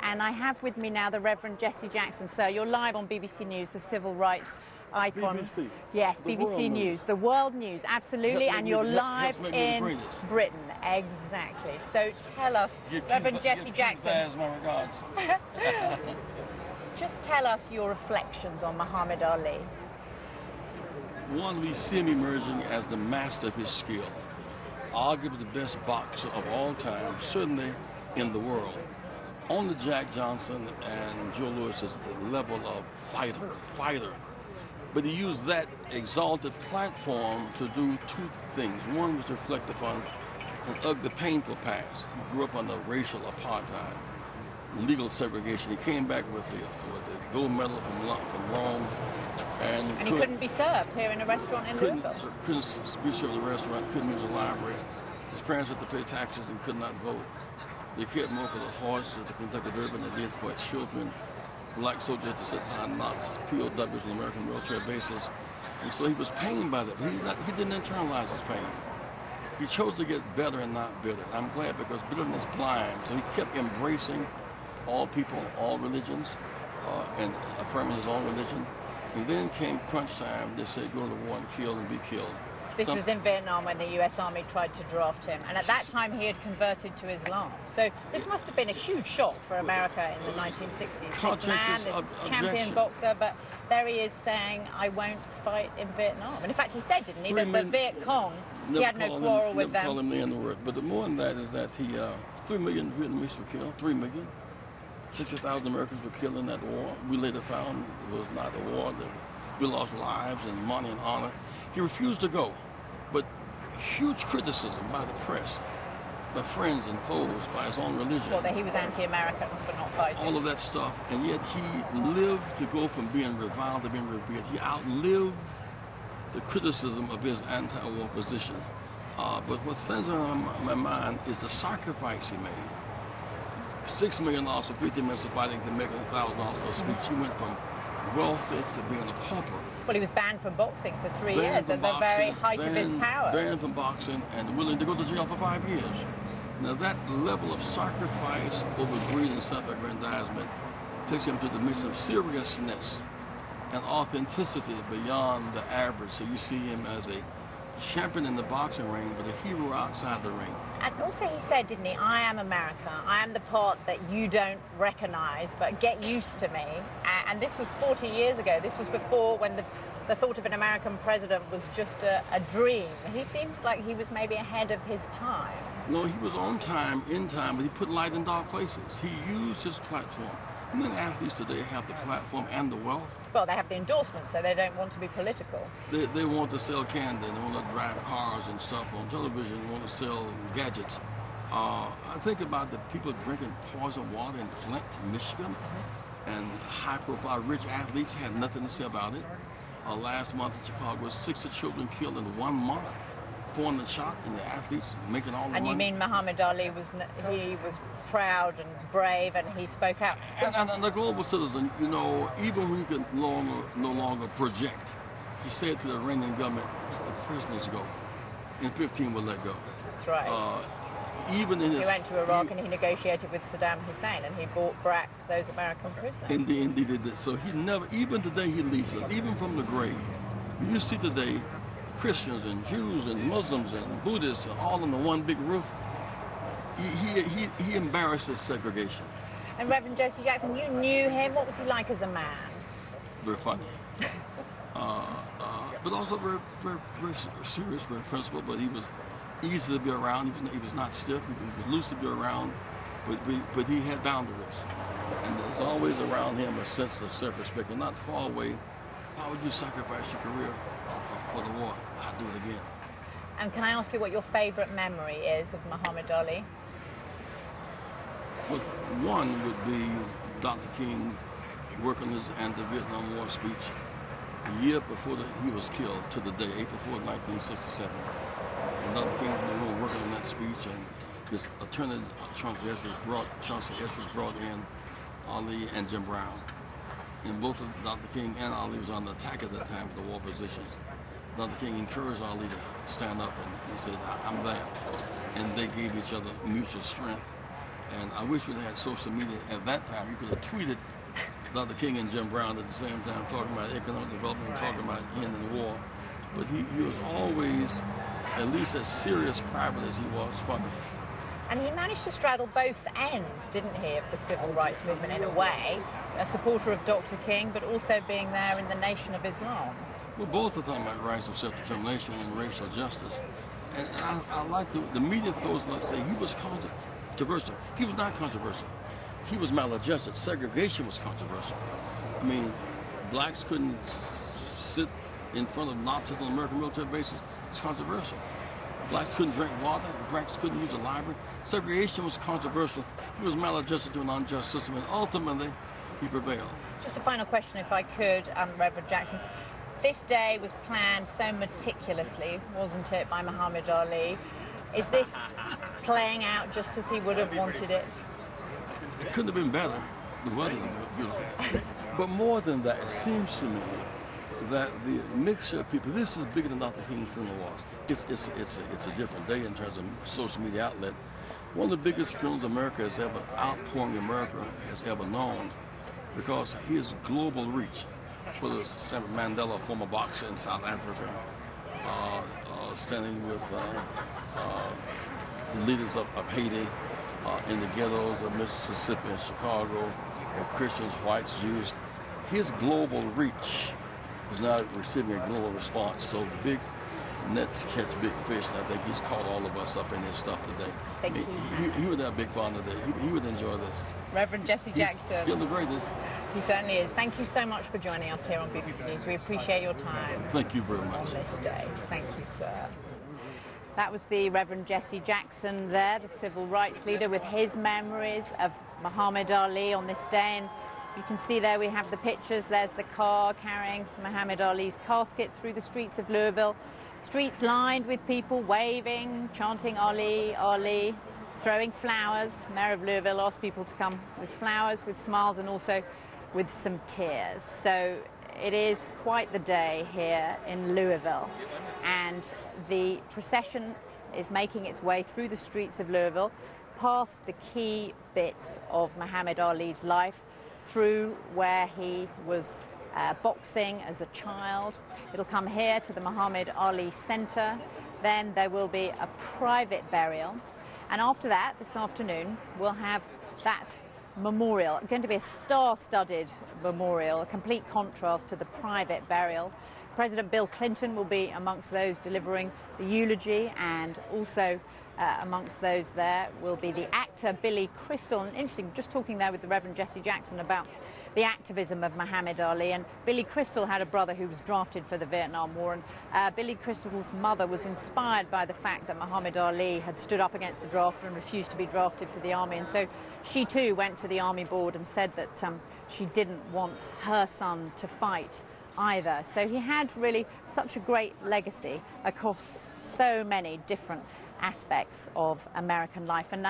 and I have with me now the Reverend Jesse Jackson. Sir, you're live on BBC News, the civil rights icon. BBC? Yes, BBC News, the world news, absolutely, and you're live in Britain. Exactly. So tell us, Reverend Jesse Jackson. My regards. Just tell us your reflections on Muhammad Ali. One, we see him emerging as the master of his skill, arguably the best boxer of all time, certainly in the world. Only Jack Johnson and Joe Louis is the level of fighter. But he used that exalted platform to do two things. One was to reflect upon an ugly, painful past. He grew up under racial apartheid, legal segregation. He came back with the gold medal from Rome. And he couldn't be served here in a restaurant in Louisville. Couldn't be served in a restaurant, couldn't use a library. His parents had to pay taxes and could not vote. They cared more for the horses of the Kentucky Derby than they did for its children. Black soldiers had to sit behind Nazis, POWs on the American military bases. And so he was pained by that, but he didn't internalize his pain. He chose to get better and not bitter. I'm glad, because bitterness blinds. So he kept embracing all people, all religions, and affirming his own religion. And then came crunch time. They said, go to war and kill and be killed. This was in Vietnam when the US Army tried to draft him. And at that time, he had converted to Islam. So this must have been a huge shock for America in the 1960s. This man, this champion boxer, but there he is saying, I won't fight in Vietnam. And in fact, he said, didn't he, that the Viet Cong, he had no quarrel with them. Never call him the N-word. But the more than that is that 3 million Vietnamese were killed, 3 million. 60,000 Americans were killed in that war. We later found it was not a war. We lost lives and money and honor. He refused to go, but huge criticism by the press, by friends and foes, by his own religion. Well, that he was anti-American for not fighting. All of that stuff, and yet he lived to go from being reviled to being revered. He outlived the criticism of his anti-war position. But what stands on my mind is the sacrifice he made. $6 million for 50 minutes of fighting to make $1,000 for a speech. He went from wealthy to being a pauper. Well, he was banned from boxing for 3 years at the very height of his power. Banned from boxing and willing to go to jail for 5 years. Now that level of sacrifice over greed and self-aggrandizement takes him to the dimension of seriousness and authenticity beyond the average. So you see him as a champion in the boxing ring, but a hero outside the ring. And also he said, didn't he, I am America. I am the part that you don't recognize, but get used to me. And this was 40 years ago. This was before, when the thought of an American president was just a dream. He seems like he was maybe ahead of his time. No, he was on time, in time, but he put light in dark places. He used his platform. Many athletes today have the platform and the wealth. Well, they have the endorsement, so they don't want to be political. They want to sell candy, they want to drive cars and stuff on television, they want to sell gadgets. I think about the people drinking poison water in Flint, Michigan, and high-profile rich athletes had nothing to say about it. Last month in Chicago, 60 children killed in 1 month. 400 shot, and the athletes making all the money. And you mean Muhammad Ali was proud and brave, and he spoke out? And the global citizen, you know, even when he could no longer project, he said to the Iranian government, let the prisoners go, and 15 will let go. That's right. Even in his, he went to Iraq and he negotiated with Saddam Hussein, and he brought back those American prisoners. Indeed, he did that. So he never, even today he leads us, even from the grave. You see today, Christians and Jews and Muslims and Buddhists are all under one big roof. He embarrasses segregation. And Reverend Jesse Jackson, you knew him. What was he like as a man? Very funny. But also very serious, very principled, but he was easy to be around. He was not stiff. He was loose to be around, but he had boundaries. And there's always around him a sense of self-respect. Not far away, why would you sacrifice your career for the war? I'd do it again. And can I ask you what your favorite memory is of Muhammad Ali? Well, one would be Dr. King working his anti-Vietnam War speech a year before he was killed, to the day, April 4, 1967. And Dr. King was in the room working on that speech, and his attorney, Chancellor Eschers, brought in Ali and Jim Brown. And both Dr. King and Ali was on the attack at that time for the war positions. Dr. King encouraged Ali to stand up, and he said, I'm there. And they gave each other mutual strength. And I wish we'd had social media at that time. You could have tweeted Dr. King and Jim Brown at the same time, talking about economic development, talking about ending the war. But he was always at least as serious private as he was funny. And he managed to straddle both ends, didn't he, of the civil rights movement in a way, a supporter of Dr. King, but also being there in the Nation of Islam. Well, both are talking about rights of self-determination and racial justice. And I like the media throws like say he was controversial. He was not controversial. He was maladjusted. Segregation was controversial. I mean, blacks couldn't sit in front of Nazis on American military bases. It's controversial. Blacks couldn't drink water. Blacks couldn't use a library. Segregation was controversial. He was maladjusted to an unjust system, and ultimately, he prevailed. Just a final question, if I could, Reverend Jackson. This day was planned so meticulously, wasn't it, by Muhammad Ali? Is this playing out just as he would have wanted it? It couldn't have been better. The weather's beautiful. But more than that, it seems to me that the mixture of people, this is bigger than Dr. King's funeral was. It's a different day in terms of social media outlet. One of the biggest funerals America has ever, outpouring America has ever known, because his global reach, whether it's Sam Mandela, a former boxer in South Africa, standing with the leaders of Haiti, in the ghettos of Mississippi and Chicago, and Christians, whites, Jews, his global reach is now receiving a global response. So the big nets catch big fish, and I think he's caught all of us up in his stuff today. He would have a big fun today. He would enjoy this. Reverend Jesse Jackson. He's still the greatest. He certainly is. Thank you so much for joining us here on BBC News. We appreciate your time. Thank you very much. On this day. Thank you, sir. That was the Reverend Jesse Jackson there, the civil rights leader, with his memories of Muhammad Ali on this day. And you can see there we have the pictures. There's the car carrying Muhammad Ali's casket through the streets of Louisville. Streets lined with people waving, chanting Ali, Ali, throwing flowers. Mayor of Louisville asked people to come with flowers, with smiles, and also with some tears. So it is quite the day here in Louisville. And the procession is making its way through the streets of Louisville, past the key bits of Muhammad Ali's life, through where he was boxing as a child. It'll come here to the Muhammad Ali Center. Then there will be a private burial. And after that, this afternoon, we'll have that memorial, going to be a star-studded memorial, a complete contrast to the private burial. President Bill Clinton will be amongst those delivering the eulogy, and also amongst those there will be the actor Billy Crystal. And interesting, just talking there with the Reverend Jesse Jackson about the activism of Muhammad Ali. And Billy Crystal had a brother who was drafted for the Vietnam War, and Billy Crystal's mother was inspired by the fact that Muhammad Ali had stood up against the draft and refused to be drafted for the army. And so she too went to the army board and said that she didn't want her son to fight either. So he had really such a great legacy across so many different aspects of American life. And